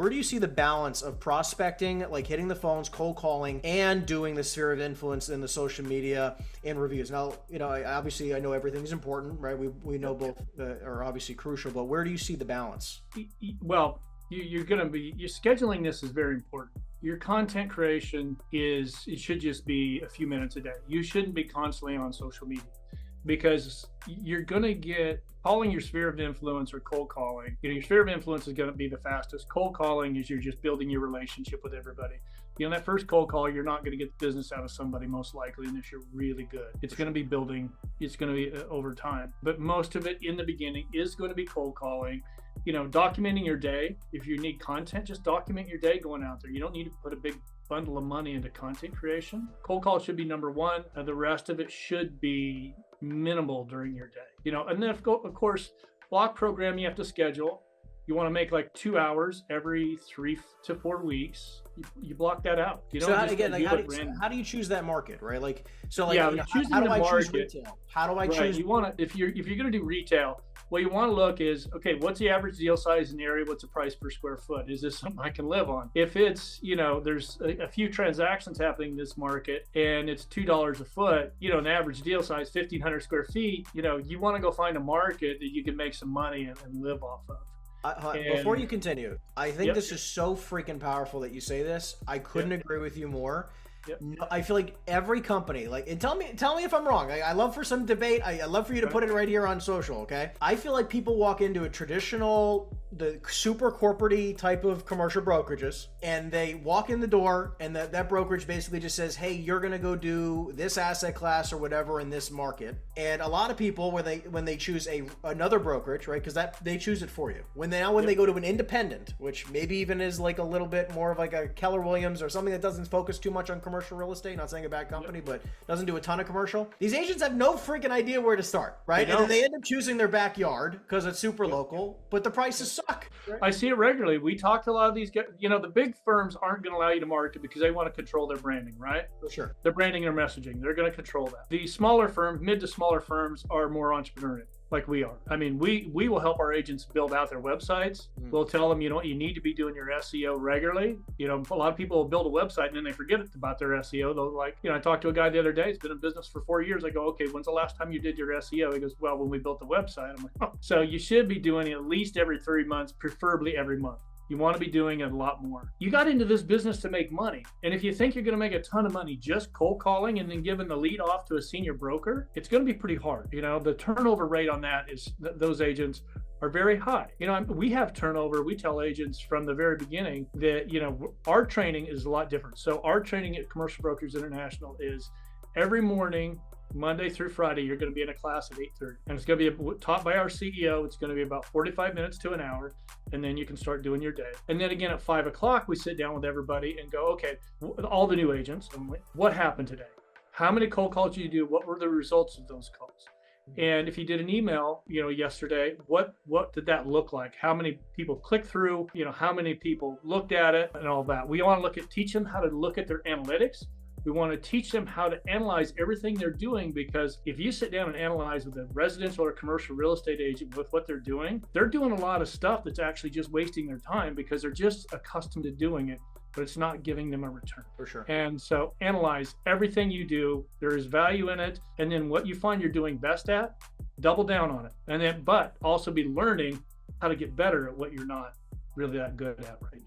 where do you see the balance of prospecting, like hitting the phones, cold calling, and doing the sphere of influence in the social media and reviews? Now, obviously I know everything's important, right? We know both are obviously crucial, but where do you see the balance? Well, your scheduling this is very important. Your content creation it should just be a few minutes a day. You shouldn't be constantly on social media, because you're going to get calling your sphere of influence or cold calling. Your sphere of influence is going to be the fastest. Cold calling is you're just building your relationship with everybody. That first cold call, you're not going to get business out of somebody most likely unless you're really good. It's going to be building. It's going to be over time. But most of it in the beginning is going to be cold calling. Documenting your day. If you need content, just document your day going out there. You don't need to put a big bundle of money into content creation. Cold call should be number one. The rest of it should be minimal during your day. And then of course, block program you have to schedule. You want to make like 2 hours every 3 to 4 weeks. You block that out. How do you choose that market, right? How do I choose retail? How do I choose? You want to, if you're going to do retail, what you want to look is, okay, what's the average deal size in the area? What's the price per square foot? Is this something I can live on? If it's, there's a few transactions happening in this market and it's $2 a foot, an average deal size, 1,500 square feet, you want to go find a market that you can make some money and live off of. Before you continue, I think this is so freaking powerful that you say this. I couldn't agree with you more. Yep. No, I feel like every company, and tell me if I'm wrong. I love for some debate. I love for you to put it right here on social, okay? I feel like people walk into a the super corporate-y type of commercial brokerages, and they walk in the door, and that brokerage basically just says, hey, you're going to go do this asset class or whatever in this market. And a lot of people, when they choose another brokerage, right, because they choose it for you. When they go to an independent, which maybe even is like a little bit more of like a Keller Williams or something that doesn't focus too much on commercial real estate, not saying a bad company, but doesn't do a ton of commercial. These agents have no freaking idea where to start, right? And then they end up choosing their backyard because it's super local, but the prices suck. Right? I see it regularly. We talk to a lot of these guys. The big firms aren't going to allow you to market because they want to control their branding, right? For sure. Their branding and their messaging, they're going to control that. The smaller firms, mid to smaller firms, are more entrepreneurial, like we are. I mean, we will help our agents build out their websites. We'll tell them, you need to be doing your SEO regularly. A lot of people will build a website and then they forget about their SEO. They'll I talked to a guy the other day. He's been in business for 4 years. I go, okay, when's the last time you did your SEO? He goes, well, when we built the website. I'm like, oh. So you should be doing it at least every 3 months, preferably every month. You want to be doing it a lot more. You got into this business to make money. And if you think you're going to make a ton of money just cold calling and then giving the lead off to a senior broker, it's going to be pretty hard. The turnover rate on that is those agents are very high. We have turnover. We tell agents from the very beginning that, our training is a lot different. So our training at Commercial Brokers International is every morning, Monday through Friday, you're going to be in a class at 8:30, and it's going to be taught by our CEO. It's going to be about 45 minutes to an hour, and then you can start doing your day. And then again at 5 o'clock, we sit down with everybody and go, okay, all the new agents, what happened today? How many cold calls did you do? What were the results of those calls? And if you did an email, yesterday, what did that look like? How many people clicked through? How many people looked at it and all that? We want to teach them how to look at their analytics. We want to teach them how to analyze everything they're doing, because if you sit down and analyze with a residential or commercial real estate agent with what they're doing a lot of stuff that's actually just wasting their time because they're just accustomed to doing it, but it's not giving them a return. For sure. And so analyze everything you do. There is value in it. And then what you find you're doing best at, double down on it. But also be learning how to get better at what you're not really that good at right now.